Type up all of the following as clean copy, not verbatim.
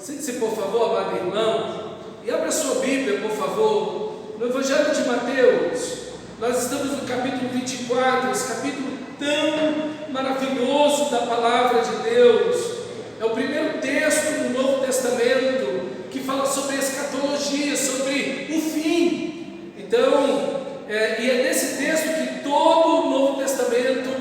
Sente-se, por favor, amado irmão, e abra sua Bíblia, por favor, no Evangelho de Mateus. Nós estamos no capítulo 24, esse capítulo tão maravilhoso da palavra de Deus. É o primeiro texto do Novo Testamento que fala sobre a escatologia, sobre o fim. Então, e é nesse texto que todo o Novo Testamento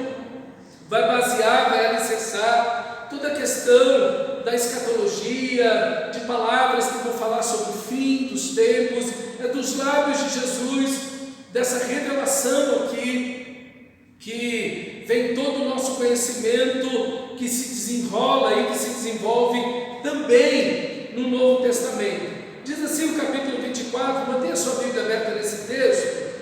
vai basear, vai alicerçar toda a questão da escatologia, de palavras que vão falar sobre o fim dos tempos, é dos lábios de Jesus, dessa revelação aqui, que vem todo o nosso conhecimento, que se desenrola e que se desenvolve também no Novo Testamento. Diz assim o capítulo 24, mantenha sua Bíblia aberta nesse texto.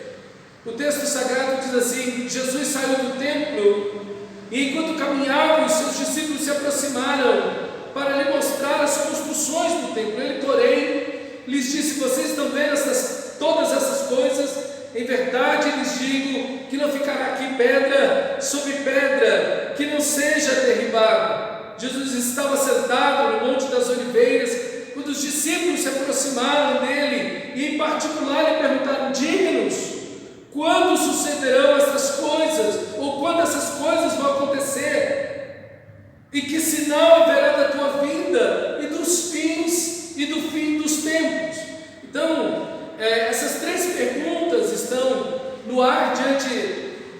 O texto sagrado diz assim: Jesus saiu do templo e enquanto caminhava, os seus discípulos se aproximaram para lhe mostrar as construções do templo. Ele, porém, lhes disse: vocês estão vendo todas essas coisas? Em verdade lhes digo que não ficará aqui pedra sobre pedra que não seja derribada. Jesus estava sentado no Monte das Oliveiras quando os discípulos se aproximaram dele e em particular lhe perguntaram: diga-nos, quando sucederão essas coisas? Ou quando essas coisas vão acontecer? E que sinal haverá da tua vinda e dos fins e do fim dos tempos? Então, essas três perguntas estão no ar diante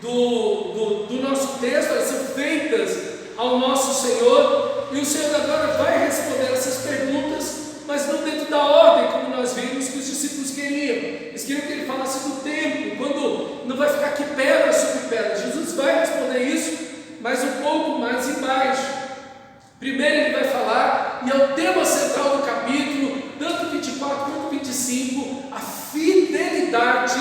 do nosso texto, elas são feitas ao nosso Senhor, e o Senhor agora vai responder essas perguntas, mas não dentro da ordem, como nós vimos que os discípulos queriam. Eles queriam que ele falasse do templo, quando não vai ficar aqui pedra sobre pedra. Jesus vai responder isso, mas um pouco mais embaixo. Primeiro ele vai falar, e é o tema central do capítulo, tanto 24 quanto 25, a fidelidade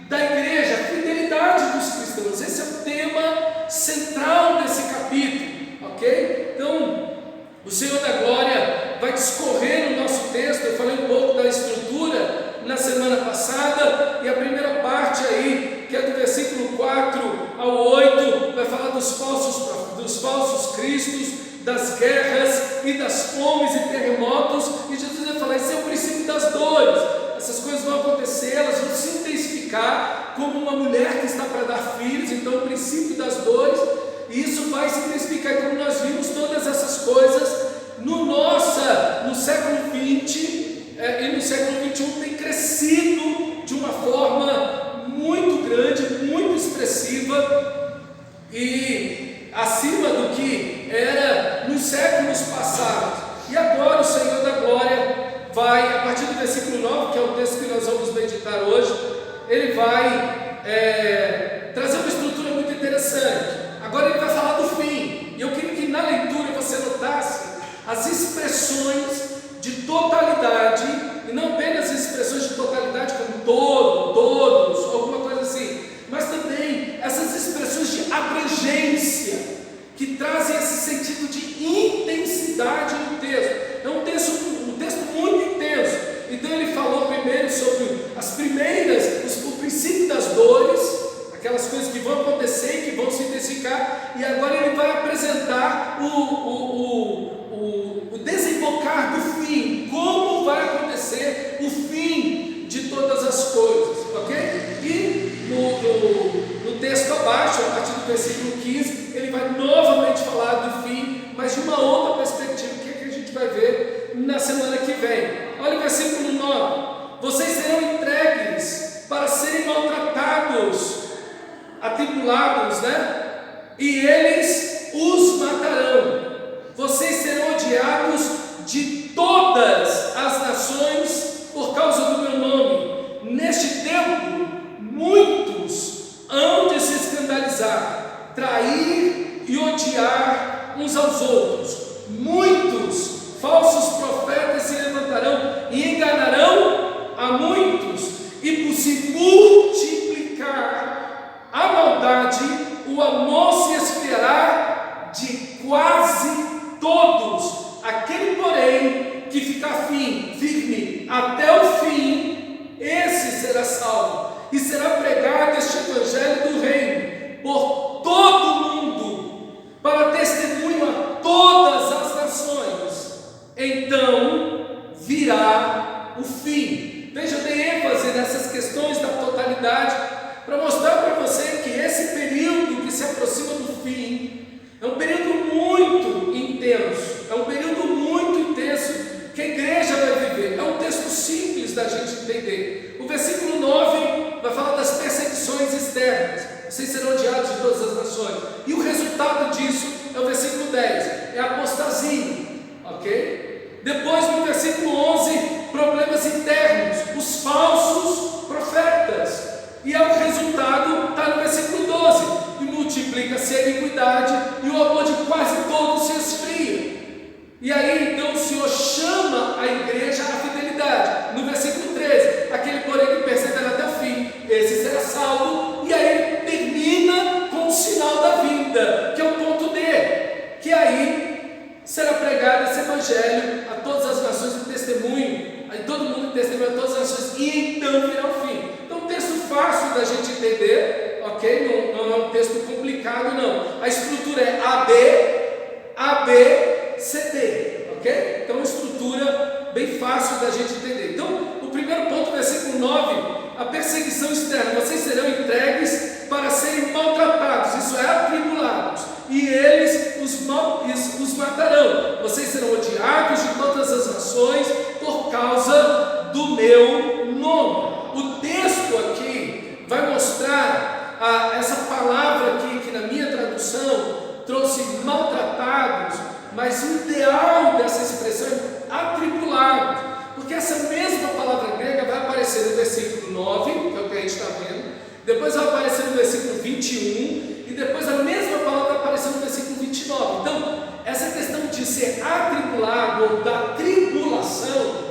da igreja, a fidelidade dos cristãos. Esse é o tema central desse capítulo, ok? Então, o Senhor da Glória vai discorrer no nosso texto. Eu falei um pouco da estrutura na semana passada, e a primeira parte aí, que é do versículo 4 ao 8, vai falar dos falsos cristos, das guerras e das fomes e terremotos, e Jesus vai falar: esse é o princípio das dores. Essas coisas vão acontecer, elas vão se intensificar como uma mulher que está para dar filhos. Então o princípio das dores, e isso vai se intensificar. E como nós vimos todas essas coisas no século XX e no século XXI, tem crescido de uma forma muito grande, muito expressiva, e acima do que era nos séculos passados. E agora o Senhor da Glória vai, a partir do versículo 9, que é o texto que nós vamos meditar hoje, ele vai trazer uma estrutura muito interessante. Agora ele vai falar do fim, e eu queria que na leitura você notasse as expressões de totalidade, e não apenas as expressões de totalidade como todo, todos, alguma coisa assim, mas também essas expressões de abrangência, que trazem esse sentido de intensidade no texto. É um texto muito intenso. Então ele falou primeiro sobre o princípio das dores, aquelas coisas que vão acontecer e que vão se intensificar, e agora ele vai apresentar o desembocar do fim, como vai acontecer o fim de todas as coisas, ok? E no texto abaixo, a partir do versículo 15, ele vai novamente falar do fim, mas de uma outra perspectiva, que é que a gente vai ver na semana que vem. Olha o versículo 9: vocês serão entregues para serem maltratados, atribulados, e eles os matarão. Vocês serão odiados de todas as nações por causa do meu nome. Neste tempo, muitos hão de se escandalizar, trair e odiar uns aos outros. Muitos falsos profetas se levantarão e enganarão a muitos, e por se multiplicar a maldade, o amor se esfriará de quase todos. Aquele, porém, virá o fim. Veja, eu dei ênfase nessas questões da totalidade para mostrar para você que esse período que se aproxima do fim é um período muito intenso, é um período muito intenso que a igreja vai viver. É um texto simples da gente entender. O versículo 9 vai falar das perseguições externas. Vocês serão odiados de todas as nações. E o resultado disso é o versículo 10, é a apostasia, ok? Depois, no versículo 11, problemas internos, os falsos profetas. E o resultado está no versículo 12, e multiplica-se a iniquidade, e o amor de quase todos se esfria. E aí, então, o Senhor chama a igreja à fidelidade. No versículo 13, aquele porém que persevera até o fim, esse será salvo. E aí ele termina com o sinal da vinda, que é o ponto D, que aí será pregado esse evangelho a todas as nações em testemunho, aí todo mundo testemunha a todas as nações, e então virá o fim. Então, um texto fácil da gente entender, ok? Não é um texto complicado, não. A estrutura é AB, CD, ok? Então, uma estrutura bem fácil da gente entender. Então, o primeiro ponto, versículo 9, a perseguição externa. Vocês serão entregues para serem maltratados, isso é, atribulados, e eles os matarão. Vocês serão odiados de todas as nações por causa do meu nome. O texto aqui vai mostrar essa palavra aqui, que na minha tradução trouxe maltratados, mas o ideal dessa expressão é atribulados, porque essa mesma palavra grega vai aparecer no versículo 9, que é o que a gente está vendo, depois vai aparecer no versículo 21, e depois a mesma palavra vai aparecer no versículo 29. Então, essa questão de ser atribulado ou da tribulação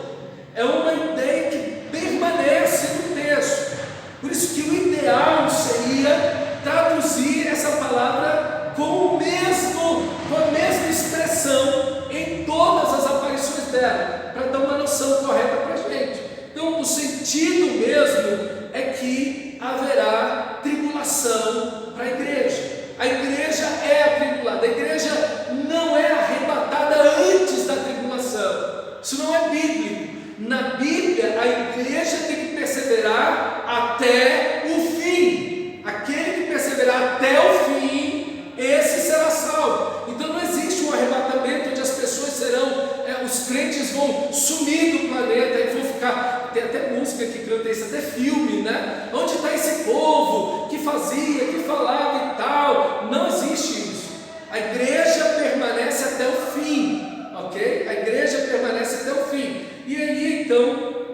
é uma ideia que permanece no texto. Por isso que o ideal seria traduzir essa palavra com a mesma expressão em todas as aparições dela, para dar uma noção correta para a gente. Então, o sentido mesmo é que haverá tribulação para a igreja. A igreja é atribulada, a igreja não é arrebatada antes da tribulação. Isso não é bíblico. Na Bíblia, a igreja tem que perseverar até o fim. Aquele que perseverar até o fim, esse será salvo. Então não existe um arrebatamento onde as pessoas serão, os crentes vão sumir do planeta e vão ficar. Tem até música que canta isso, até filme, né? Onde está esse povo que fazia, que falava e tal? Não existe isso. A igreja permanece até o fim, ok? A igreja permanece até o fim. E aí, então,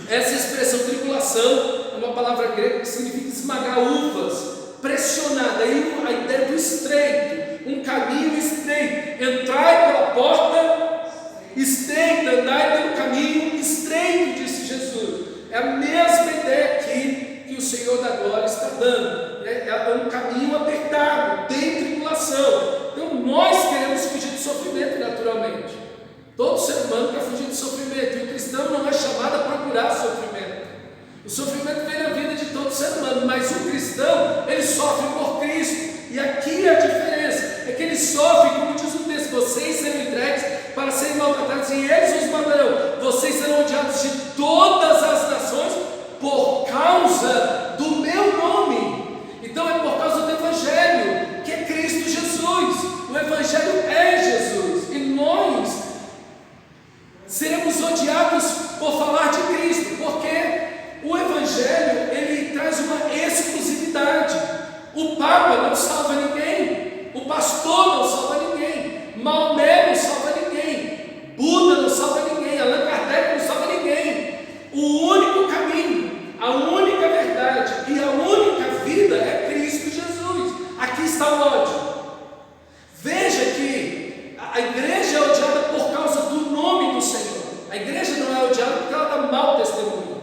essa expressão tribulação é uma palavra grega que significa esmagar uvas, pressionada. Aí a ideia do estreito, um caminho estreito. Entrai pela porta estreita, andai pelo caminho estreito, disse Jesus. É a mesma ideia aqui que o Senhor da Glória está dando. É um caminho apertado, tem tribulação. Então nós queremos fugir do sofrimento naturalmente. Todo ser humano quer fugir do sofrimento, e o cristão não é chamado a procurar sofrimento. O sofrimento vem na vida de todo ser humano, mas o cristão, ele sofre por Cristo. E aqui a diferença é que ele sofre, como diz o texto, vocês serão entregues para serem maltratados, e eles os matarão. Vocês serão odiados de todas as nações por causa do meu nome. Então é por causa do Evangelho, que é Cristo Jesus. O Evangelho é Jesus, e nós seremos odiados por falar de Cristo, porque o Evangelho, ele traz uma exclusividade. O Papa não salva ninguém, o pastor não salva ninguém, Maomé não salva ninguém, Buda não salva ninguém, Allan Kardec não salva ninguém. O único caminho, a única verdade e a única vida é Cristo Jesus. Aqui está o ódio. Veja que a igreja é odiada por causa do nome do Senhor. A igreja não é odiada porque ela dá mau testemunho.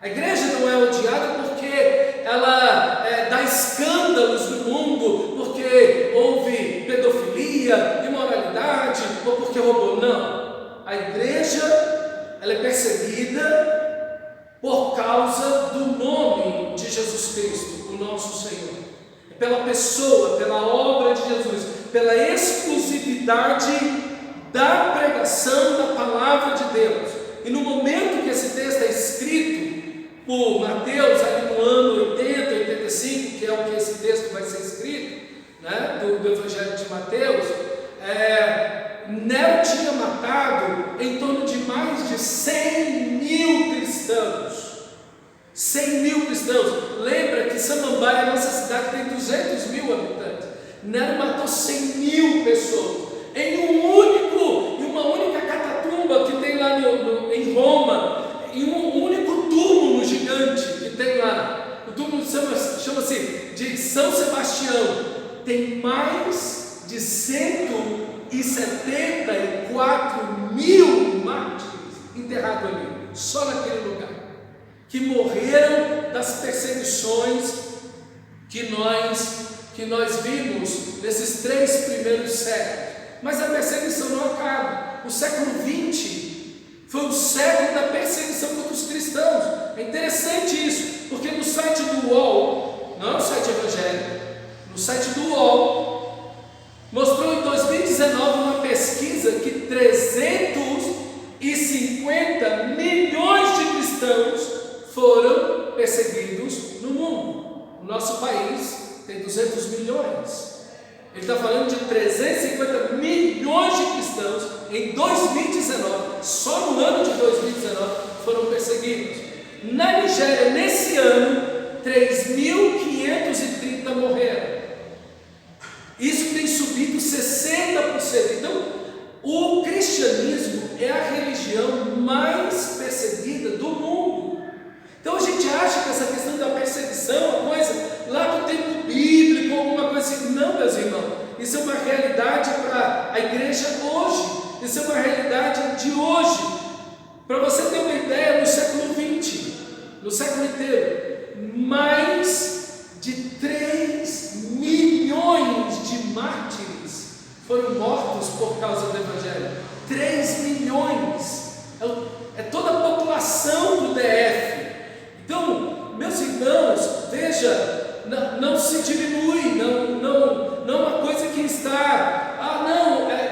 A igreja não é odiada porque ela dá escândalos no mundo, porque houve pedofilia, imoralidade, ou porque roubou. Não. A igreja, ela é perseguida por causa do nome de Jesus Cristo, o nosso Senhor. É pela pessoa, pela obra de Jesus, pela exclusividade da pregação da palavra de Deus. por Mateus, ali no ano 80, 85, que é o que esse texto vai ser escrito, né, do Evangelho de Mateus, Nero tinha matado em torno de mais de 100 mil cristãos. 100 mil cristãos. Lembra que Samambaia, nossa cidade, tem 200 mil habitantes. Nero matou 100 mil pessoas em uma única catatumba que tem lá em Roma, em um único túmulo gigante que tem lá. O túmulo chama-se de São Sebastião. Tem mais de 174 mil mártires enterrados ali, só naquele lugar, que morreram das perseguições que nós vimos nesses 3 primeiros séculos. Mas a perseguição não acaba. O século XX foi o século da perseguição contra os cristãos. É interessante isso, porque no site do UOL, não é o site evangélico, no site do UOL, mostrou em 2019 uma pesquisa que 350 milhões de cristãos foram perseguidos no mundo. O nosso país tem 200 milhões. Ele está falando de 350 milhões de cristãos em 2019, só no ano de 2019 foram perseguidos. Na Nigéria, nesse ano, 3.530 morreram. Isso tem subido 60%. Então, o cristianismo é a religião mais perseguida do mundo. Então a gente acha que essa questão da perseguição é uma coisa lá do tempo bíblico, alguma coisa assim. Não, meus irmãos, isso é uma realidade para a igreja hoje, isso é uma realidade de hoje. Para você ter uma ideia, no século XX, no século inteiro, mais de 3 milhões de mártires foram mortos por causa do Evangelho. 3 milhões, é toda a população do DF. Então, meus irmãos, veja, não se diminui, não é uma coisa que está,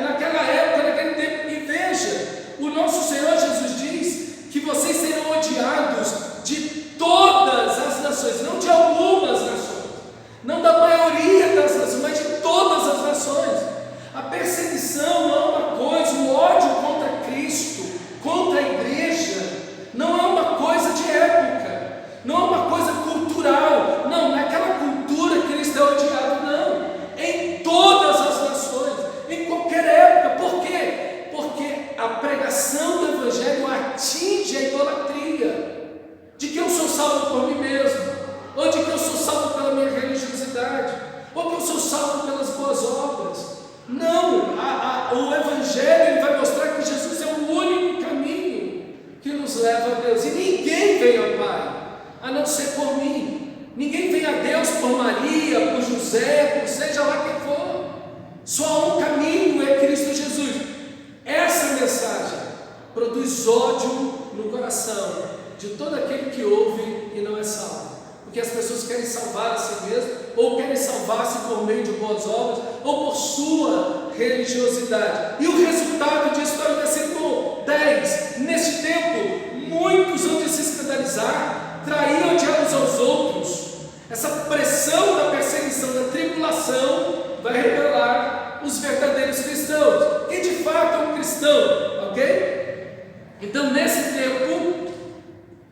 naquela época, naquele tempo. E veja, o nosso Senhor Jesus diz que vocês serão odiados de todas as nações, não de algumas nações, não da maioria das nações, mas de todas as nações. A perseguição não é uma coisa, o ódio contra Cristo, contra a igreja, não é uma coisa de época, não é uma coisa cultural, não, naquela cultura Cristo é odiado, não, em todas as nações, em qualquer época. Por quê? Porque a pregação do Evangelho atinge a idolatria, de que eu sou salvo por mim mesmo, ou de que eu sou salvo pela minha religiosidade, ou que eu sou salvo pelas boas obras. Não, o Evangelho ele vai mostrar que Jesus é o único caminho que nos leva a Deus, e ninguém vem ao Pai a não ser por mim. Ninguém vem a Deus por Maria, por José, por seja lá quem for. Só há um caminho, é Cristo Jesus. Essa mensagem produz ódio no coração de todo aquele que ouve e não é salvo, porque as pessoas querem salvar a si mesmas, ou querem salvar-se por meio de boas obras, ou por sua religiosidade. E o resultado disso está no versículo 10. Neste tempo, muitos vão se escandalizar, trair e odiar uns aos outros. Essa pressão da perseguição, da tribulação, vai revelar os verdadeiros cristãos. Quem de fato é um cristão, ok? Então, nesse tempo,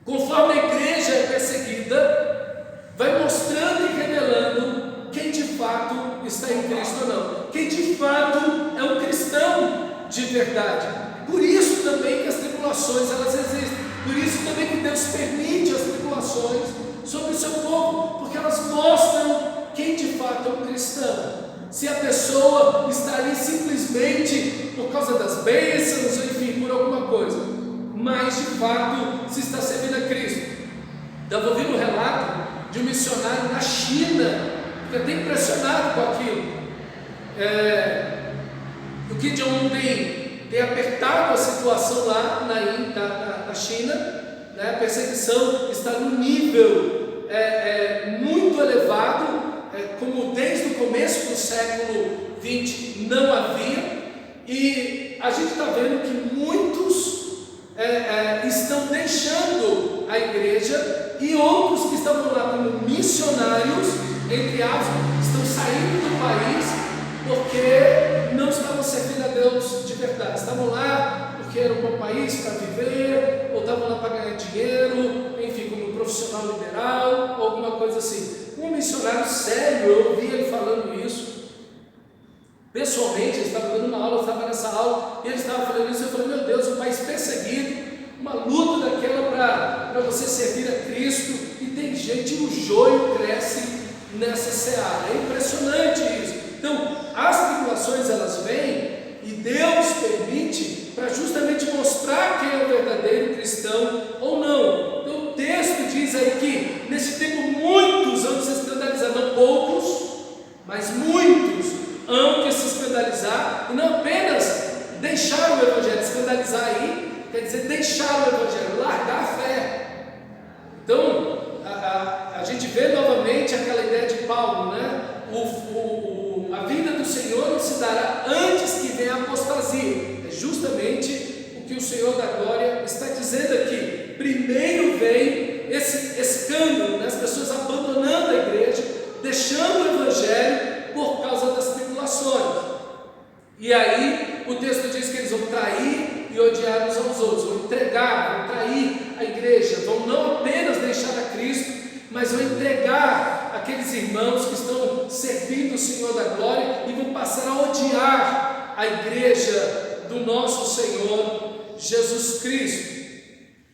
conforme a igreja é perseguida, vai mostrando e revelando quem de fato está em Cristo ou não, quem de fato é um cristão de verdade. Por isso também que as tribulações elas existem, por isso também que Deus permite as tribulações sobre o seu povo, porque elas mostram quem de fato é um cristão. Se a pessoa está ali simplesmente por causa das bênçãos, enfim, por alguma coisa, mas de fato se está servindo a Cristo. Estava ouvindo um relato de um missionário na China, que até impressionado com aquilo. O Kim Jong-un tem apertado a situação lá na China, né? A perseguição está num nível muito elevado, como desde o começo do século XX não havia, e a gente está vendo que muitos estão deixando a a igreja, e outros que estavam lá como missionários, entre aspas, estão saindo do país porque não estavam servindo a Deus de verdade, estavam lá porque era um bom país para viver, ou estavam lá para ganhar dinheiro, enfim, como profissional liberal, ou alguma coisa assim. Um missionário sério, eu ouvi ele falando isso pessoalmente, ele estava dando uma aula, eu estava nessa aula, e ele estava falando isso, eu falei, meu Deus, um país perseguido, uma luta daquela para você servir a Cristo, e tem gente, o joio cresce nessa seara, é impressionante isso. Então, as tribulações elas vêm, e Deus permite para justamente mostrar quem é o verdadeiro cristão ou não. Então o texto diz aí que nesse tempo muitos hão de se escandalizar, não poucos, mas muitos hão de se escandalizar, e não apenas deixar o evangelho. Escandalizar aí quer dizer deixar o evangelho, largar a fé. Então a gente vê novamente aquela ideia de Paulo, né? A vinda do Senhor não se dará antes que venha a apostasia. É justamente o que o Senhor da glória está dizendo aqui. Primeiro vem esse escândalo, né? As pessoas abandonando a igreja, deixando o evangelho por causa das tribulações. E aí o texto diz que eles vão trair e odiar uns aos outros, vão entregar, vão trair a igreja, vão não apenas deixar a Cristo, mas vão entregar aqueles irmãos que estão servindo o Senhor da glória e vão passar a odiar a igreja do nosso Senhor Jesus Cristo.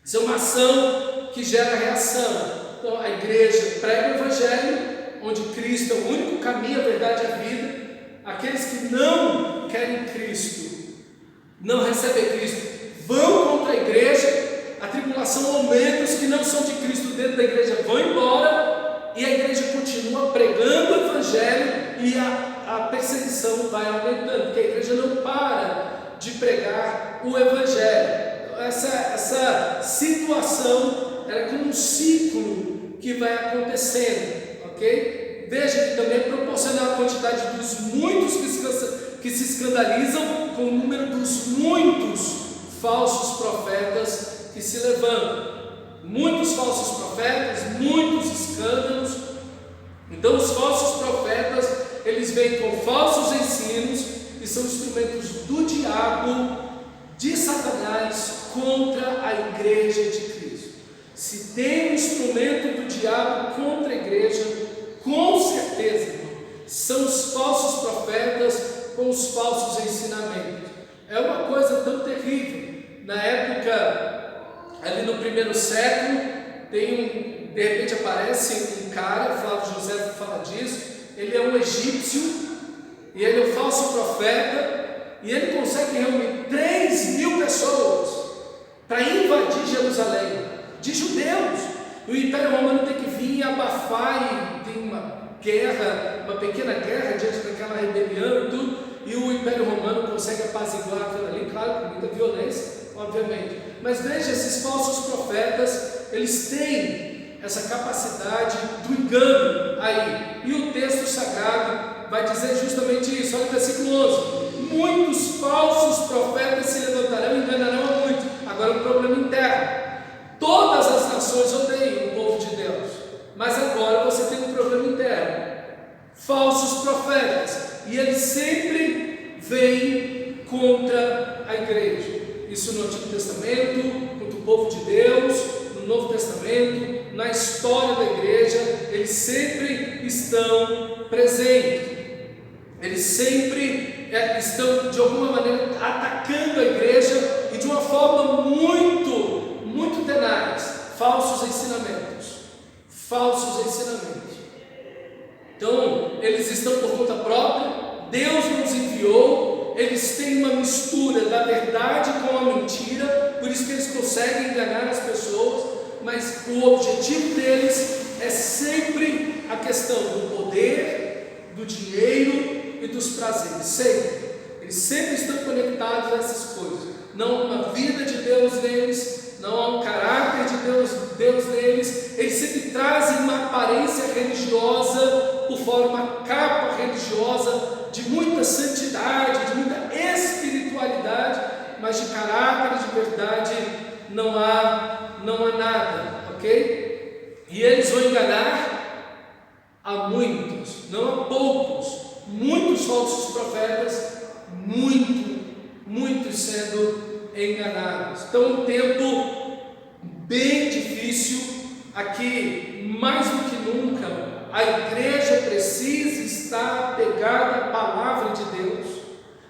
Isso é uma ação que gera reação. Então a igreja prega o evangelho, onde Cristo é o único caminho, a verdade e a vida. Aqueles que não querem Cristo, não recebem Cristo, vão contra a igreja. A tribulação aumenta, os que não são de Cristo dentro da igreja vão embora, e a igreja continua pregando o evangelho, e a perseguição vai aumentando, porque a igreja não para de pregar o evangelho. Essa situação é como um ciclo que vai acontecendo, ok? Veja que também é proporcional à quantidade dos muitos que se escandalizam com o número dos muitos falsos profetas que se levantam. Muitos falsos profetas, muitos escândalos. Então os falsos profetas, eles vêm com falsos ensinos e são instrumentos do diabo, de Satanás, contra a igreja de Cristo. Se tem um instrumento do diabo contra a igreja, com certeza, são os falsos profetas com os falsos ensinamentos. É uma coisa tão terrível. Na época, ali no primeiro século, de repente aparece um cara, Flávio José fala disso, ele é um egípcio, e ele é um falso profeta, e ele consegue reunir 3.000 pessoas para invadir Jerusalém, de judeus. E o Império Romano tem que vir e abafar, e tem uma guerra, uma pequena guerra diante daquela rebelião e tudo, e o Império Romano consegue apaziguar aquilo ali, claro, com muita violência, obviamente. Mas veja, esses falsos profetas, eles têm essa capacidade do engano aí. E o texto sagrado vai dizer justamente isso. Olha o versículo 11. Muitos falsos profetas se levantarão e enganarão a muitos. Agora um problema interno. Todas as nações odeiam o povo de Deus, mas agora você tem um problema interno. Falsos profetas, e eles sempre vêm contra a igreja. Isso no Antigo Testamento, contra o povo de Deus, no Novo Testamento, na história da igreja, eles sempre estão presentes. Eles sempre estão de alguma maneira atacando a igreja, e de uma forma muito tenaz. Falsos ensinamentos. Então, eles estão por conta própria, Deus nos enviou, eles têm uma mistura da verdade com a mentira, por isso que eles conseguem enganar as pessoas, mas o objetivo deles é sempre a questão do poder, do dinheiro e dos prazeres, sempre. Eles sempre estão conectados a essas coisas. Não há uma vida de Deus neles, não há um caráter de Deus neles. Eles sempre trazem uma aparência religiosa por fora, uma capa religiosa de muita santidade, de muita espiritualidade, mas de caráter, de verdade, não há nada, ok? ok? E eles vão enganar a muitos, não a poucos. Muitos falsos profetas, muitos sendo enganados. Então, um tempo bem difícil aqui, mais do que nunca. A igreja precisa estar apegada à palavra de Deus.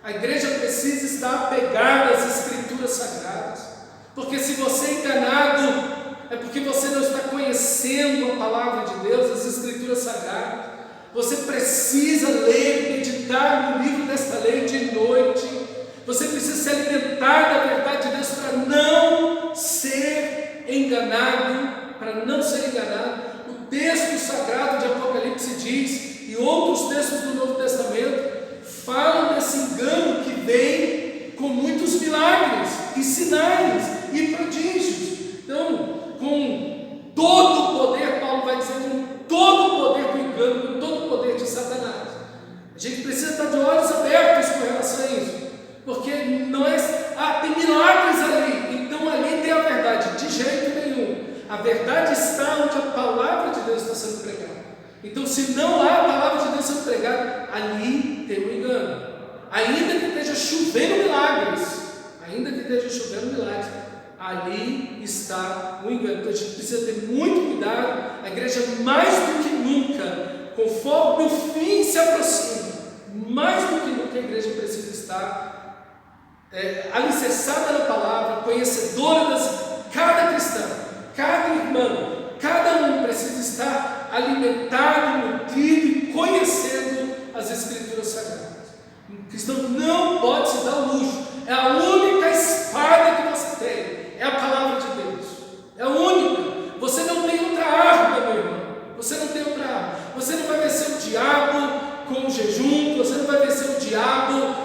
A igreja precisa estar apegada às Escrituras Sagradas. Porque se você é enganado, é porque você não está conhecendo a palavra de Deus, as Escrituras Sagradas. Você precisa ler, meditar no livro desta lei de noite. Você precisa se alimentar da verdade de Deus para não ser enganado, O texto sagrado de Apocalipse diz, e outros textos do Novo Testamento, falam desse engano que vem com muitos milagres, e sinais, e prodígios. Então, com todo o poder, Paulo vai dizer, com todo o poder do engano, com todo o poder de Satanás. A gente precisa estar de olhos abertos com relação a isso, porque não é, tem milagres ali, então ali tem a verdade, de jeito nenhum. A verdade está onde a palavra de Deus está sendo pregada. Então, se não há a palavra de Deus sendo pregada, ali tem um engano. Ainda que esteja chovendo milagres, ali está o engano. Então a gente precisa ter muito cuidado. A igreja, mais do que nunca, conforme o fim se aproxima, mais do que nunca a igreja precisa estar alicerçada na palavra, conhecedora cada cristão, cada irmão, cada um precisa estar alimentado, nutrido e conhecendo as Escrituras Sagradas. O cristão não pode se dar o luxo. É a única espada que você tem. É a palavra de Deus. É a única. Você não tem outra arma, meu irmão. Você não tem outra arma. Você não vai vencer o diabo com o jejum. Você não vai vencer o diabo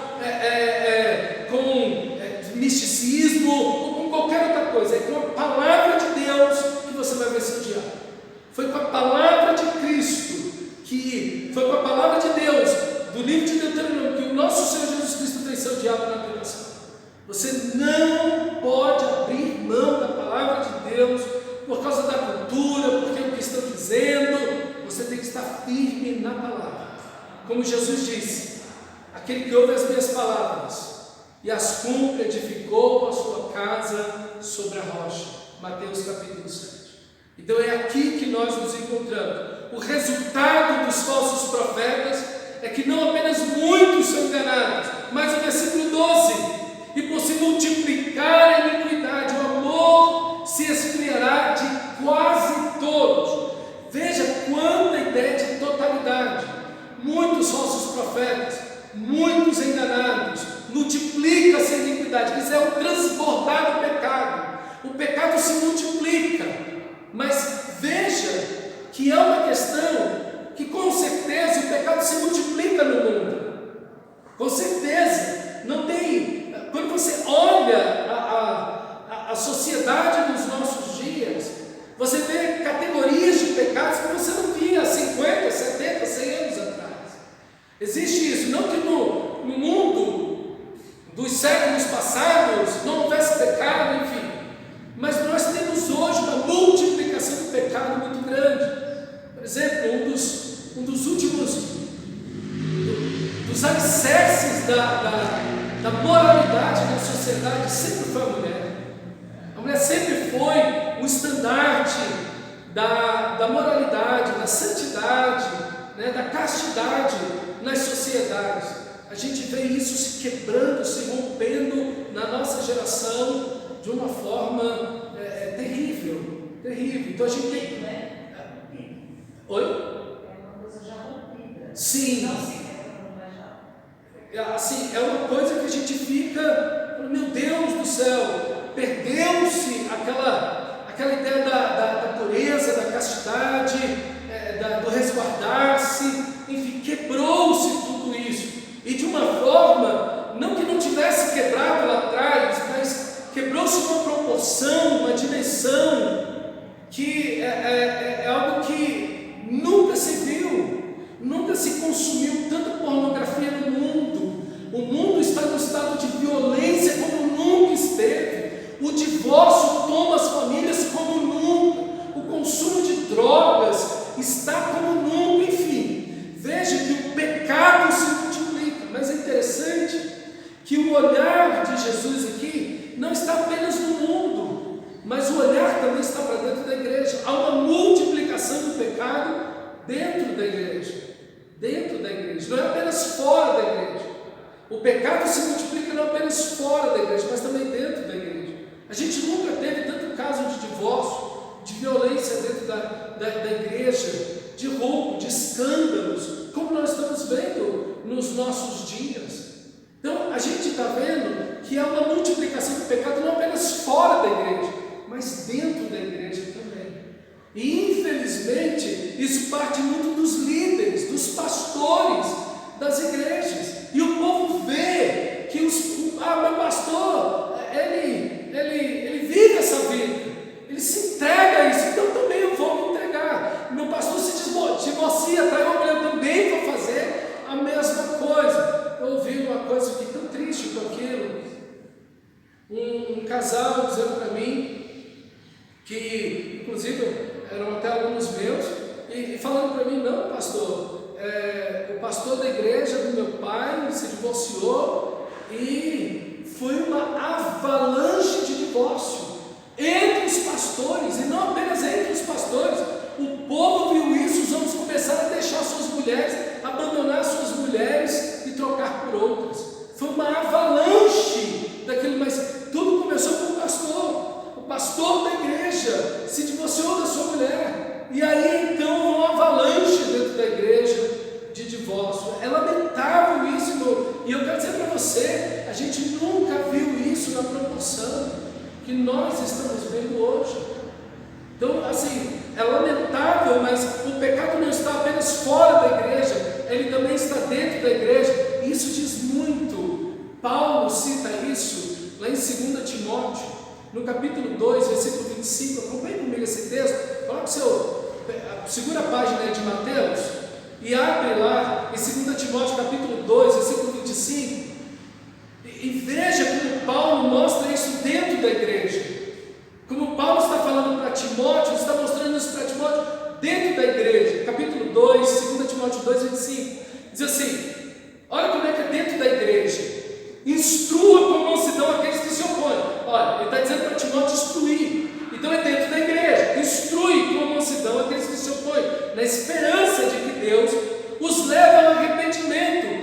com misticismo ou com qualquer outra coisa. É com a palavra de Deus que você vai vencer o diabo. Foi com a palavra de Cristo, foi com a palavra de Deus, do livro de Deuteronômio, que o nosso Senhor Jesus Cristo venceu o diabo na tentação. Você não pode abrir mão da palavra de Deus por causa da cultura, porque é o que estão dizendo. Você tem que estar firme na palavra. Como Jesus disse, aquele que ouve as minhas palavras e as cumpre, edificou a sua casa sobre a rocha. Mateus capítulo 7. Então é aqui que nós nos encontramos. O resultado dos falsos profetas é que não apenas muitos são enganados, mas o versículo 12, e por se multiplicar a iniquidade, o amor se esfriará de quase todos. Veja quanta ideia de totalidade. Muitos falsos profetas, muitos enganados, multiplica-se a iniquidade. Isso é o transbordar do pecado. O pecado se multiplica, mas veja que é uma questão que com certeza o pecado se multiplica no mundo. Com certeza. Não tem. Quando você olha a sociedade dos nossos dias, você vê categorias de pecados que você não via há 50, 70, 100 anos atrás. Existe isso. Não que no mundo dos séculos passados não houvesse pecado, enfim. Mas nós temos hoje uma multiplicação do pecado muito grande. Por exemplo, um dos últimos dos alicerces da moralidade na sociedade sempre foi a mulher. A mulher sempre foi o estandarte da moralidade, da santidade, da castidade nas sociedades. A gente vê isso se quebrando, se rompendo na nossa geração de uma forma terrível. Então a gente tem... Oi? É uma coisa já rompida. Sim. Não se quebra mais rápido. Assim, é uma coisa que a gente fica, meu Deus do céu, perdeu-se aquela ideia da pureza, da castidade, do resguardar-se, enfim, quebrou-se tudo isso. E de uma forma, não que não tivesse quebrado lá atrás, mas quebrou-se uma proporção, uma dimensão, que é algo que nunca se viu, nunca se consumiu tanta pornografia no mundo. O mundo está no estado de violência como nunca esteve. O divórcio toma as famílias como nunca. O mas o olhar também está para dentro da igreja. Há uma multiplicação do pecado dentro da igreja. Dentro da igreja, não é apenas fora da igreja. O pecado se multiplica não apenas fora da igreja, mas também dentro da igreja. A gente nunca teve tanto caso de divórcio, de violência dentro da igreja, de roubo, de escândalos, como nós estamos vendo nos nossos dias. Então a gente está vendo que há uma multiplicação do pecado não apenas fora da igreja, mas dentro da igreja também. E infelizmente isso parte muito dos líderes, dos pastores das igrejas. E o povo vê que meu pastor, ele vive essa vida, ele se entrega a isso, então também eu vou me entregar. Meu pastor se divorcia, trai uma mulher, eu também vou fazer a mesma coisa. Eu ouvi uma coisa que tão triste com aquilo, um casal dizendo para mim, que inclusive eram até alguns meus, e falando para mim, não pastor, o pastor da igreja do meu pai se divorciou e foi uma avalanche de divórcio entre os pastores, e não apenas entre os pastores. O povo viu isso, os homens começaram a deixar suas mulheres, abandonar suas mulheres e trocar por outras. Foi uma avalanche daquilo, mas tudo começou com o pastor da igreja se divorciou da sua mulher, e aí então uma avalanche dentro da igreja de divórcio. É lamentável isso, irmão, e eu quero dizer para você, a gente nunca viu isso na proporção que nós estamos vendo hoje. Então, assim, é lamentável, mas o pecado não está apenas fora da igreja, ele também está dentro da igreja, e isso diz muito. Paulo cita isso lá em 2 Timóteo, no capítulo 2, versículo 25, acompanhe comigo esse texto, segura a página aí de Mateus, e abre lá em 2 Timóteo capítulo 2, versículo 25, e veja como Paulo mostra isso dentro da igreja. Como Paulo está falando para Timóteo, está mostrando isso para Timóteo dentro da igreja. Capítulo 2, 2 Timóteo 2, 25, diz assim, olha como é que é dentro da igreja: instrua com mansidão aqueles que se opõem. Olha, ele está dizendo para Timóteo instruir, então é dentro da igreja, instrui com mansidão aqueles que se opõem, na esperança de que Deus os leve ao arrependimento,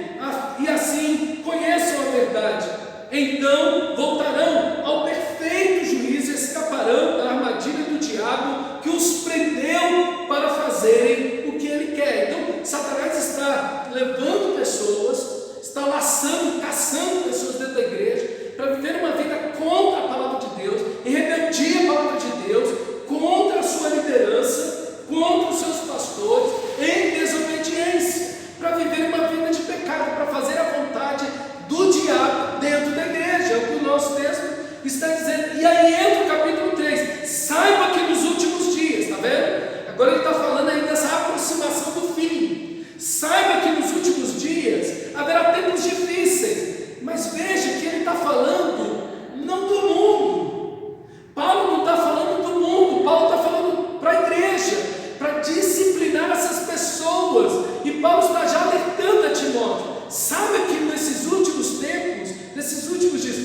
e assim conheçam a verdade. Então voltarão ao perfeito juízo e escaparão da armadilha do diabo, que os prendeu para fazerem o que ele quer. Então Satanás está levando pessoas, está laçando, caçando pessoas dentro da igreja, para viver uma vida contra a palavra de Deus, em rebeldia à palavra de Deus, contra a sua liderança, contra os seus pastores, em desobediência, para viver uma vida de pecado, para fazer a vontade do diabo dentro da igreja. É o que o nosso texto está dizendo. E aí entra o capítulo 3, saiba que nos últimos dias, está vendo? Agora ele está falando aí dessa aproximação do fim. Saiba que nos últimos dias haverá tempos difíceis, mas veja que ele está falando não do mundo. Paulo não está falando do mundo, Paulo está falando para a igreja, para disciplinar essas pessoas, e Paulo está já alertando a Timóteo. Sabe que nesses últimos tempos, nesses últimos dias,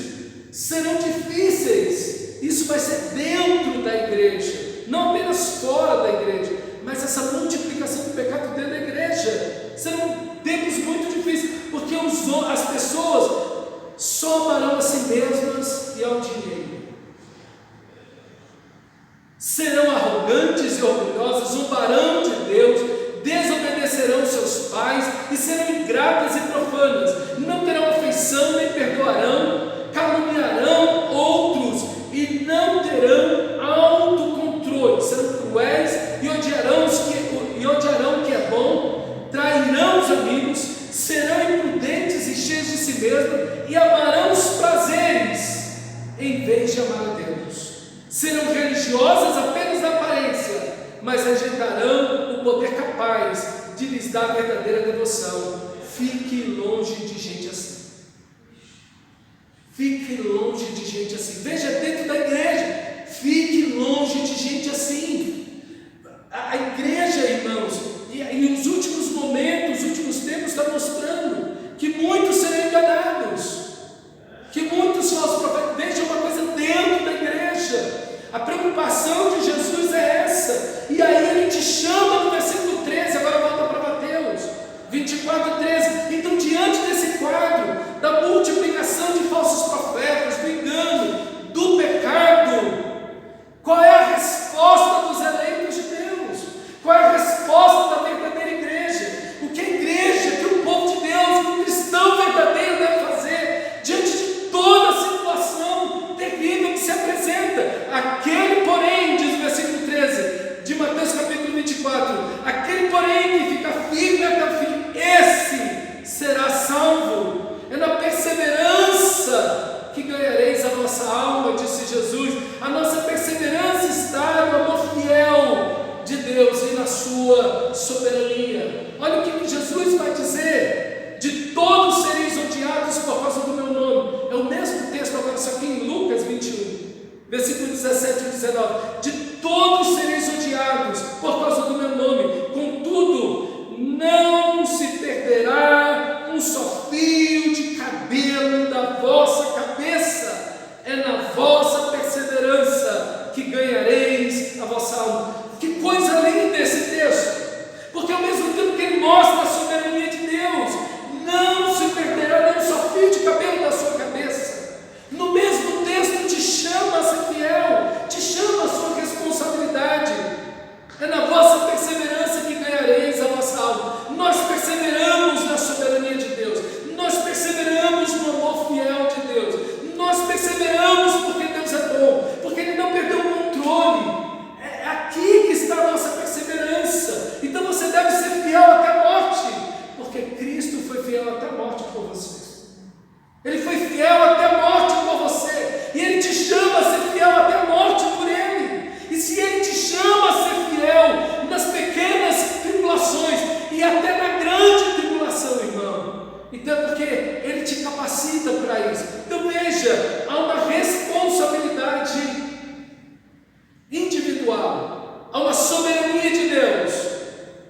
serão difíceis. Isso vai ser dentro da igreja, não apenas fora da igreja, mas essa multiplicação do pecado dentro da igreja. Serão tempos muito difíceis, porque as pessoas só amarão a si mesmas e ao dinheiro. Serão arrogantes e orgulhosos, zombarão de Deus, desobedecerão seus pais e serão ingratas e profanas, não terão afeição nem perdoarão, caluniarão outros e não terão autocontrole, serão cruéis e odiarão o que é bom, trairão os amigos, serão imprudentes e cheios de si mesmos e amarão os prazeres em vez de amar a Deus. Serão religiosas apenas na aparência, mas rejeitarão o poder capaz de lhes dar verdadeira devoção. Fique longe de gente assim. Fique longe de gente assim. Veja dentro da igreja. Fique longe de gente assim. A igreja, irmãos, e os últimos momentos, os últimos tempos, está mostrando que muitos serão enganados. Que muitos falsos profetas. Veja uma coisa dentro da igreja. A preocupação de Jesus é essa. E aí ele te chama no versículo 13, agora volta para Mateus 24, 13. Então, diante desse quadro da multiplicação de falsos profetas, do engano, do pecado, qual é a resposta dos eleitos de Deus? Qual é a resposta da verdadeira igreja? O que a igreja, que o povo de Deus, que o cristão verdadeiro deve fazer diante de toda a situação terrível que se apresenta? Aquele, porém, diz o versículo 13 de Mateus capítulo 24, aquele, porém, que fica firme até o fim, esse será salvo. É na perseverança que ganhareis a vossa alma, disse Jesus. A nossa perseverança está no amor fiel de Deus e na sua soberania. Olha o que Jesus vai dizer: de todos sereis odiados por causa do meu nome. É o mesmo texto, agora só que em Lucas 21, versículo 17 e 19. De todos sereis odiados por causa do meu nome, contudo, não se perderá um só fio de cabelo da vossa cabeça. É na vossa perseverança que ganhareis a vossa alma. Que coisa linda esse texto, porque ao mesmo tempo que ele mostra a soberania de Deus, não se perderá nem um só fio de cabelo da sua cabeça. No mesmo texto te chama a ser fiel, te chama a sua responsabilidade. É na vossa perseverança que ganhareis a vossa alma. Nós perseveramos na soberania de Deus, nós perseveramos no amor fiel de Deus, nós perseveramos porque Deus é bom, porque Ele não perdeu o controle. É aqui que está a nossa perseverança. Então você deve ser fiel até a morte, porque Cristo foi fiel até a morte por você. Ele foi fiel até a morte por você, e Ele te chama a ser fiel até a morte por Ele. E se Ele te chama a ser fiel nas pequenas tribulações e até na grande tribulação, irmão, então é porque Ele te capacita para isso. Então veja, há uma responsabilidade individual, há uma soberania de Deus.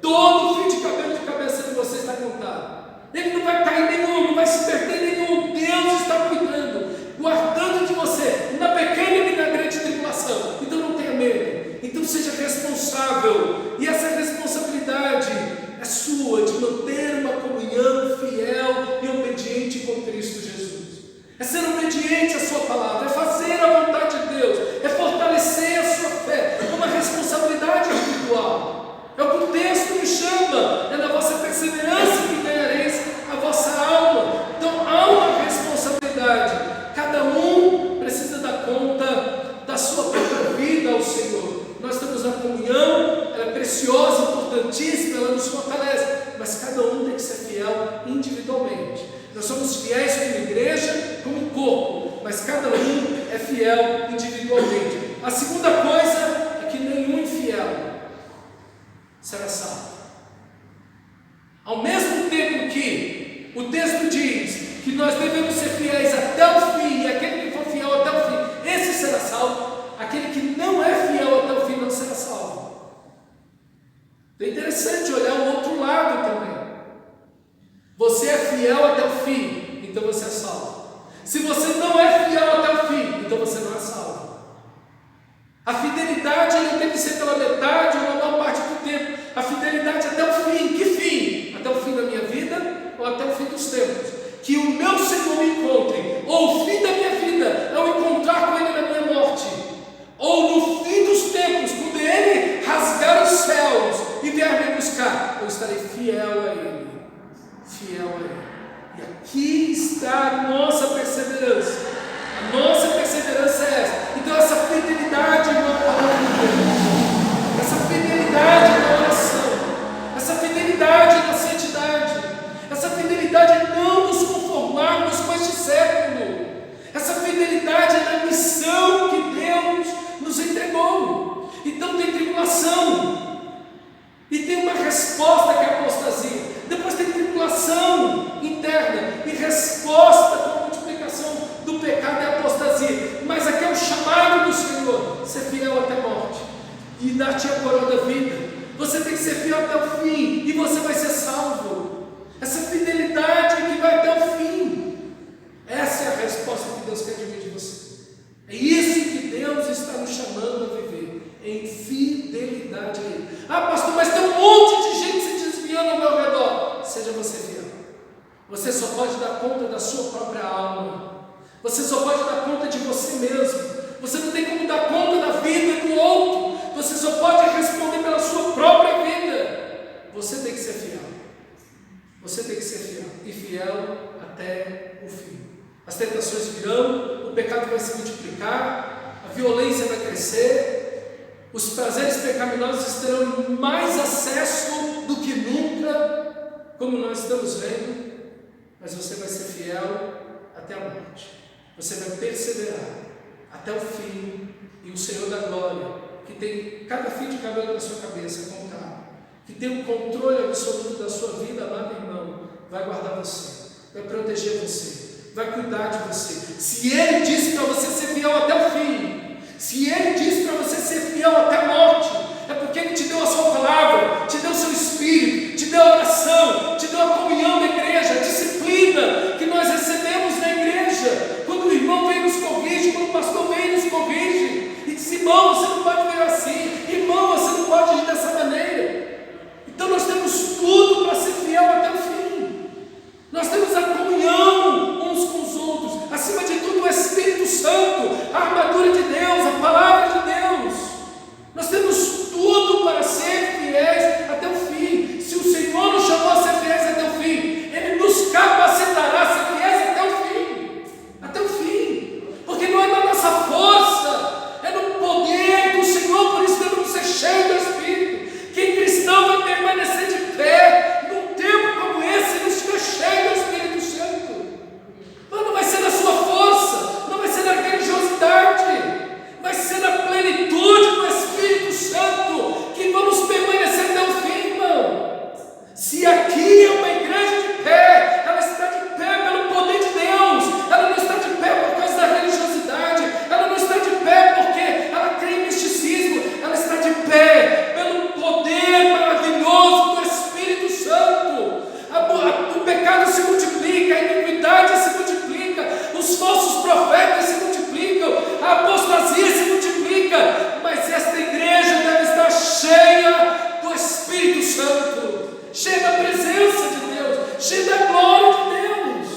Todo fio de cabelo de cabeça de você está contado. Ele não vai cair nenhum, não vai se perder nenhum. Deus está cuidando, guardando de você na pequena e na grande tribulação. Então não tenha medo, então seja responsável. E essa responsabilidade é sua, de manter uma comunhão fiel e obediente com Cristo Jesus. É ser obediente à sua palavra, é fazer a vontade de Deus, é fortalecer a sua fé. É uma responsabilidade individual. É o que o texto me chama. É na vossa perseverança que ganhareis a vossa alma. Então há uma responsabilidade. Cada um precisa dar conta da sua própria vida ao Senhor. Nós estamos na comunhão, ela é preciosa, importantíssima, ela nos fortalece, mas cada um tem que ser fiel individualmente. Nós somos fiéis como igreja, como corpo, mas cada um é fiel individualmente. A segunda coisa é que nenhum infiel será salvo. Ao mesmo tempo que o texto diz que nós devemos ser fiéis até o fim, e aquele que for fiel até o fim, esse será salvo. Aquele que não é fiel até o fim não será salvo. É interessante olhar o outro lado também. Você é fiel até o fim, então você é salvo. Se você não é fiel até o fim, então você não é salvo. A fidelidade não tem que ser pela metade ou na maior parte do tempo. A fidelidade até o fim. Que fim? Até o fim da minha vida ou até o fim dos tempos? Que o meu Senhor me encontre, ou o fim da minha vida é eu encontrar com Ele na minha morte, ou no fim dos tempos, quando Ele rasgar os céus e vier me buscar, eu estarei fiel a Ele. Fiel a Ele. E aqui está a nossa perseverança. A nossa perseverança é essa. Então essa fidelidade na palavra de Deus, essa fidelidade na oração, essa fidelidade na santidade, essa fidelidade em não nos conformarmos com este século, essa fidelidade na missão que Deus nos entregou. Então tem tribulação e tem uma resposta que é a apostasia. Depois tem tribulação interna e resposta com a multiplicação do pecado e a apostasia. Mas aqui é o chamado do Senhor: ser fiel até a morte e dar-te a coroa da vida. Você tem que ser fiel até o fim e você vai ser salvo. Essa fidelidade que vai até o fim, essa é a resposta que Deus quer de mim e de você. É isso que Deus está nos chamando Você só pode dar conta de você mesmo. Você não tem como dar conta da vida do outro. Você só pode responder pela sua própria vida. Você tem que ser fiel. Você tem que ser fiel. E fiel até o fim. As tentações virão, o pecado vai se multiplicar, a violência vai crescer, os prazeres pecaminosos terão mais acesso do que nunca, como nós estamos vendo, mas você vai ser fiel até a morte. Você vai perseverar até o fim, e o Senhor da glória, que tem cada fio de cabelo na sua cabeça contado, que tem o controle absoluto da sua vida, amado irmão, vai guardar você, vai proteger você, vai cuidar de você. Se Ele disse para você ser fiel até o fim, se Ele disse para você ser fiel até a morte, é porque Ele te deu a sua palavra, te deu o seu Espírito, te deu a oração, te deu a comunhão da igreja, a disciplina que nós recebemos na igreja. Quando o irmão vem nos corrige, quando o pastor vem nos corrige, e diz: irmão, você não pode ver assim, irmão, você não pode agir dessa maneira. Então nós temos tudo para ser fiel até o fim. Nós temos a comunhão uns com os outros, acima de tudo o Espírito Santo, a armadura de Deus, a palavra de Deus. Nós temos tudo para ser fiéis até o fim. Se o Senhor nos chamou a ser fiéis até o fim, Ele nos capacitará a ser fiéis até o fim. Até o fim. Porque não é na nossa força, é no poder do Senhor. Por isso devemos ser cheios do Espírito. Quem cristão vai permanecer de pé num tempo como esse, ele estiver cheio do Espírito Santo. Não vai ser na sua força, não vai ser na religiosidade, vai ser na plenitude do Espírito Santo que vamos permanecer até o fim, irmão. Se aqui é uma igreja de pé, ela está de pé pelo poder de Deus, ela não está de pé por causa da religiosidade, ela não está de pé porque ela crê em misticismo, ela está de pé pelo poder maravilhoso do Espírito Santo. O pecado se multiplica, a iniquidade se multiplica, os falsos profetas se multiplicam, a apostasia se multiplica, mas esta igreja deve estar cheia do Espírito Santo, cheia da presença de Deus, cheia da glória de Deus,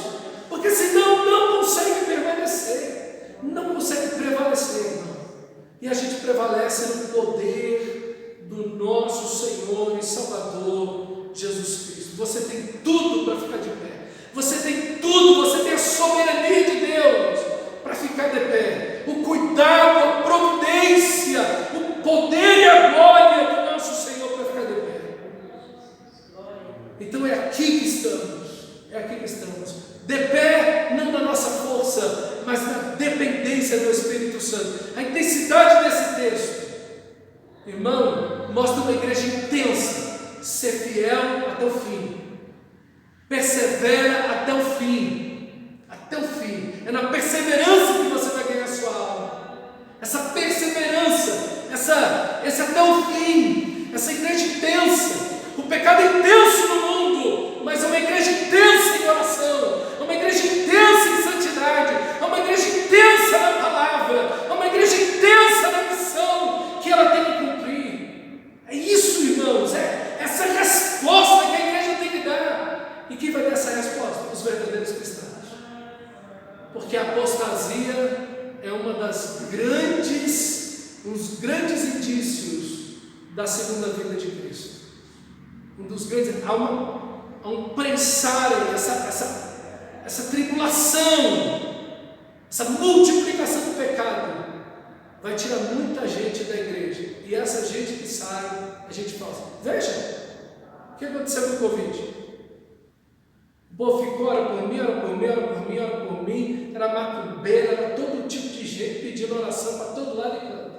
porque senão não consegue permanecer, não consegue prevalecer, irmão. E a gente prevalece no poder do nosso Senhor e Salvador Jesus Cristo. Você tem tudo para ficar de pé, você tem tudo, você tem a soberania de Deus para ficar de pé, o cuidado, a providência, o poder e a glória do nosso Senhor para ficar de pé. Então é aqui que estamos, de pé, não na nossa força, mas na dependência do Espírito Santo. A intensidade desse texto, irmão, mostra uma igreja intensa. Ser fiel até o fim, persevera até o fim, é na perseverança que você vai ganhar a sua alma, essa perseverança, esse até o fim, essa igreja intensa. O pecado é intenso no mundo, mas é uma igreja intensa em oração, é uma igreja intensa em santidade, é uma igreja intensa na palavra, é uma igreja intensa na missão que ela tem que cumprir. É isso, irmãos, essa resposta que a igreja tem que dar. E quem vai dar essa resposta? Os verdadeiros cristãos. Porque a apostasia é um dos grandes indícios da segunda vinda de Cristo. Há um prensar aí, essa tribulação, essa multiplicação do pecado vai tirar muita gente da igreja. E essa gente que sai, a gente fala assim: veja, o que aconteceu com o Covid? O povo ficou, ora por mim, era macumbeira, era todo tipo de gente pedindo oração para todo lado e canto.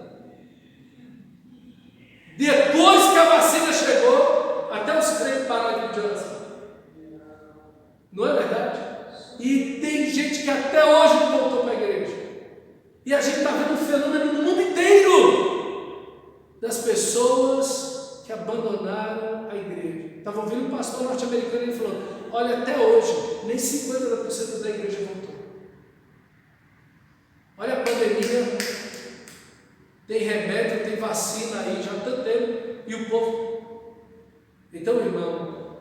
Depois que a vacina chegou, até os crentes pararam de pedir oração. Não é verdade? E tem gente que até hoje não voltou para a igreja. E a gente está vendo um fenômeno no mundo inteiro das pessoas que abandonaram a igreja. Estava ouvindo um pastor norte-americano e ele falou: olha, até hoje, nem 50% da igreja voltou. Olha a pandemia, tem remédio, tem vacina aí, já está tendo, e o povo. Então, irmão,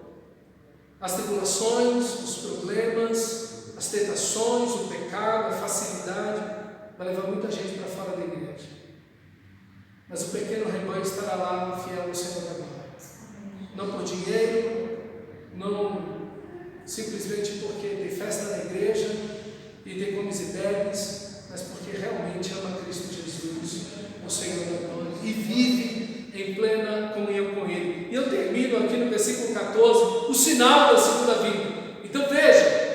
as tribulações, os problemas, as tentações, o pecado, a facilidade, vai levar muita gente para fora da igreja. Mas o pequeno rebanho estará lá, fiel ao Senhor da glória. Não por dinheiro, não simplesmente porque tem festa na igreja e tem comes e bebes, mas porque realmente ama Cristo Jesus, o Senhor da glória, e vive em plena comunhão com Ele. E eu termino aqui no versículo 14, o sinal da segunda vinda. Então veja,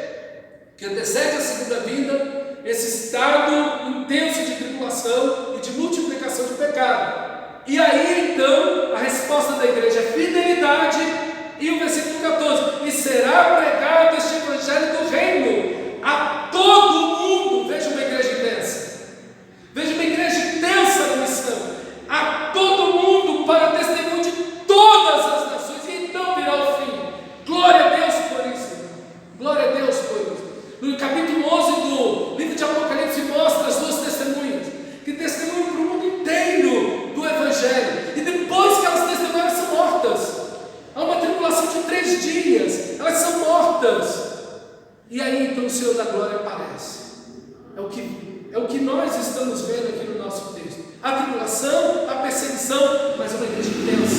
que antecede a segunda vinda, esse estado intenso de tribulação e de multiplicação de pecado. E aí então, a resposta da igreja é fidelidade, e o versículo 14, e será pregado este evangelho do reino a todo mundo. Veja uma igreja intensa, veja uma igreja intensa na missão, a todo mundo, para testemunho de todas as nações, e então virá o fim. Glória a Deus por isso, glória a Deus por isso. No capítulo 11 do livro de Apocalipse mostra as duas testemunhas, que testemunham para o mundo inteiro do evangelho, e depois que elas testemunham, elas são mortas. Há uma tribulação de 3 dias, elas são mortas. E aí então o Senhor da glória aparece. É o que nós estamos vendo aqui no nosso texto. A tribulação, a perseguição, mas é uma igreja intensa.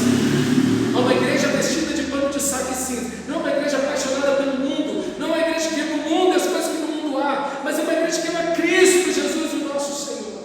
É uma igreja vestida de pano de saco e cinza. Não é uma igreja apaixonada pelo mundo. Não é uma igreja que ama o mundo e as coisas que no mundo há. Mas é uma igreja que ama Cristo Jesus, o nosso Senhor.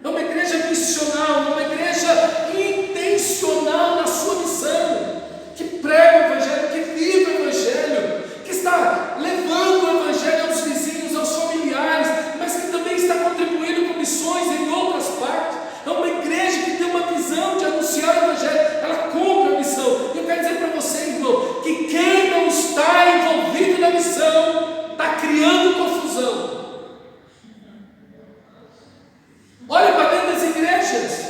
É uma igreja missional, uma igreja intencional na sua missão, que prega o evangelho, que vive o evangelho, que está levando o evangelho aos vizinhos, aos familiares, mas que também está contribuindo com missões em outras partes. É uma igreja que tem uma visão de anunciar o evangelho, ela cumpre a missão. E eu quero dizer para você, irmão, que quem não está envolvido na missão está criando confusão. Olha para dentro das igrejas.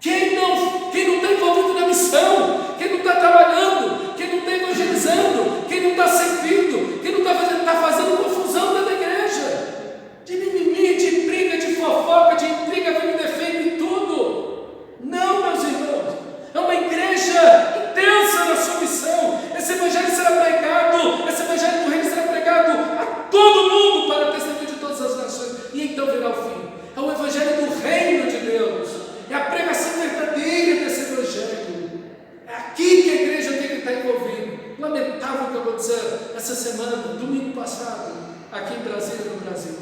Quem não está envolvido na missão, quem não está trabalhando, quem não está evangelizando, quem não está servindo, quem não está fazendo confusão dentro da igreja, de mimimi, de briga, de fofoca, de intriga, de defeito e tudo. Não, meus irmãos, é uma igreja intensa na sua missão. Esse evangelho será pregado, esse evangelho do reino será pregado a todo mundo para testemunho de todas as nações, e então virá o fim. É o evangelho do reino de Deus, é a pregação verdadeira desse evangelho. É aqui que a igreja tem que estar envolvida. Lamentável o que aconteceu essa semana, domingo passado, aqui em Brasília, no Brasil.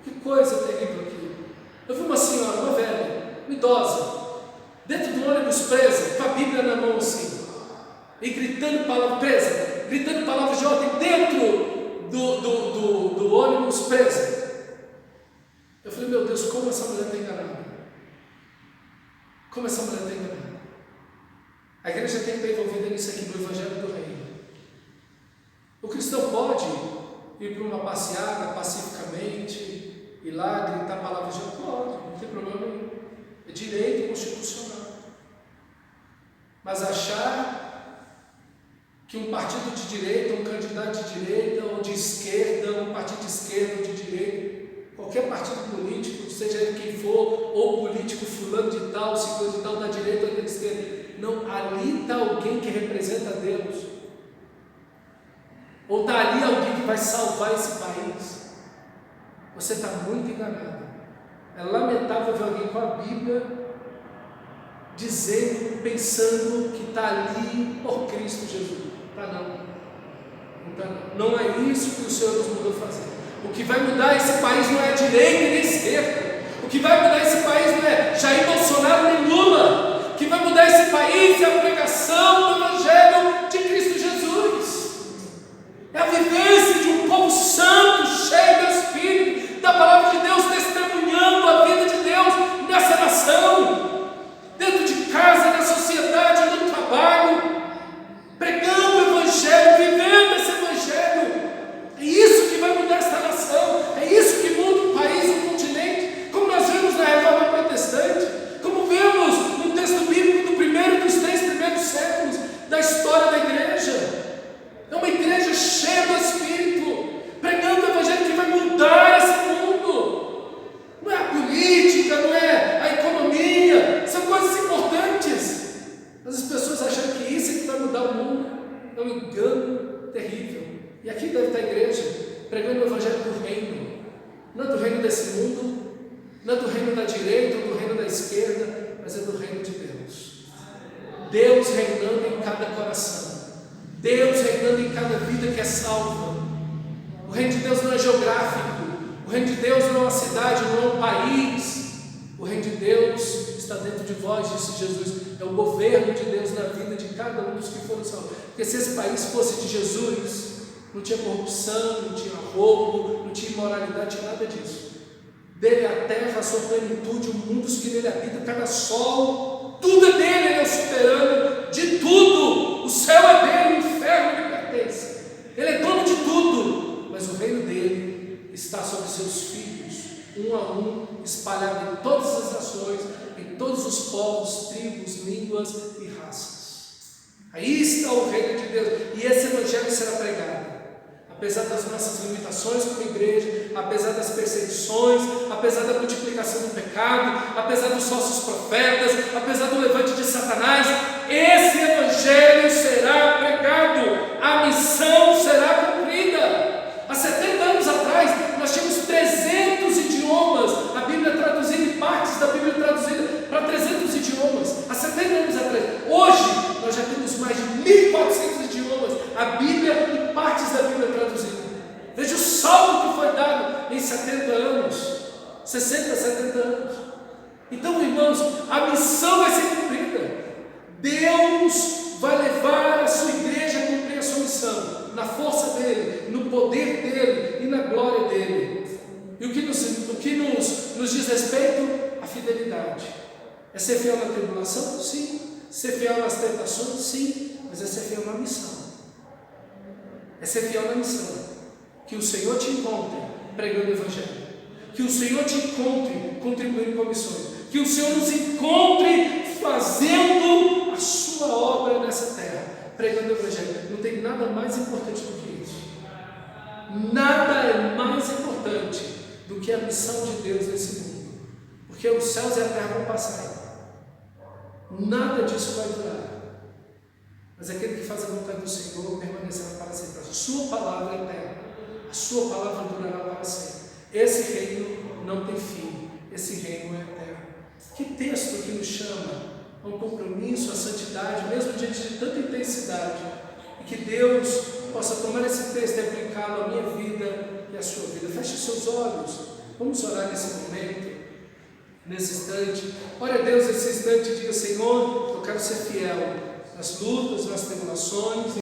Que coisa terrível aqui. Eu vi uma senhora, uma velha, uma idosa, dentro do ônibus presa, com a Bíblia na mão assim, e gritando palavras, presa, gritando palavras de ordem dentro do ônibus presa. Eu falei, meu Deus, como essa mulher está enganada? Como essa mulher está enganada? A igreja tem que estar envolvida nisso aqui, no evangelho do reino. O cristão pode ir para uma passeada pacificamente, ir lá gritar palavras de ordem? Pode, não tem problema nenhum. É direito constitucional. Mas achar que um partido de direita, um candidato de direita ou de esquerda, um partido de esquerda ou de direita, qualquer partido político, seja ele quem for, ou político fulano de tal, ciclano de tal, da direita ou da esquerda, não, ali está alguém que representa Deus, ou está ali alguém que vai salvar esse país. Você está muito enganado. É lamentável ver alguém com a Bíblia dizendo, pensando que está ali por Cristo Jesus. Não é isso que o Senhor nos mandou fazer. O que vai mudar esse país não é a direita nem a esquerda. O que vai mudar esse país não é Jair Bolsonaro nem Lula. O que vai mudar esse país é a pregação do Evangelho de Cristo Jesus. É a vivência de um povo santo, cheio do Espírito, da palavra de Deus, testemunhando a vida de Deus nessa nação, dentro de casa, na sociedade, no trabalho, pregando o Evangelho, vivendo esse Evangelho. É isso que vai mudar esta nação, é isso que muda o país, o continente, como nós vemos na Reforma Protestante. do reino desse mundo, não é do reino da direita ou do reino da esquerda, mas é do reino de Deus. Deus reinando em cada coração, Deus reinando em cada vida que é salva. O reino de Deus não é geográfico, o reino de Deus não é uma cidade, não é um país. O reino de Deus está dentro de vós, disse Jesus. É o governo de Deus na vida de cada um dos que foram salvos. Porque se esse país fosse de Jesus, não tinha corrupção, não tinha roubo, não tinha imoralidade, não tinha nada disso. Dele a terra, a sua plenitude, o mundo que nele habita, cada sol, tudo é dele, ele é o soberano de tudo. O céu é dele, o inferno lhe pertence. Ele é dono de tudo, mas o reino dele está sobre seus filhos, um a um, espalhado em todas as nações, em todos os povos, tribos, línguas e raças. Aí está o reino de Deus, e esse evangelho será pregado. Apesar das nossas limitações como igreja, apesar das perseguições, apesar da multiplicação do pecado, apesar dos falsos profetas, apesar do levante de Satanás, esse evangelho será pregado, a missão será cumprida. Há 70 anos atrás, nós tínhamos 300 idiomas, a Bíblia traduzida e partes da Bíblia traduzida para 300 idiomas, há 70 anos atrás. Hoje, nós já temos mais de 1.400 idiomas, a Bíblia e partes da Bíblia traduzida. Veja o salto que foi dado em 70 anos, 60, 70 anos. Então, irmãos, a missão vai ser cumprida. Deus vai levar a sua igreja a cumprir a sua missão, na força dele, no poder dele e na glória dele. E o que nos diz respeito? A fidelidade. É ser fiel na tribulação? Sim. Ser fiel nas tentações? Sim. Mas é ser fiel na missão. É ser fiel na missão. Que o Senhor te encontre pregando o Evangelho. Que o Senhor te encontre contribuindo com missões. Que o Senhor nos encontre fazendo a sua obra nessa terra, pregando o Evangelho. Não tem nada mais importante do que isso. Nada é mais importante do que a missão de Deus nesse mundo. Porque os céus e a terra vão passar. Nada disso vai durar. Mas aquele que faz a vontade do Senhor permanecerá para sempre. A sua palavra é eterna. A sua palavra durará para sempre. Esse reino não tem fim. Esse reino é eterno. Que texto que nos chama ao compromisso, à santidade, mesmo diante de tanta intensidade. E que Deus possa tomar esse texto e aplicá-lo à minha vida e à sua vida. Feche seus olhos. Vamos orar nesse momento, nesse instante. Ore a Deus nesse instante e diga: Senhor, eu quero ser fiel nas lutas, nas tribulações.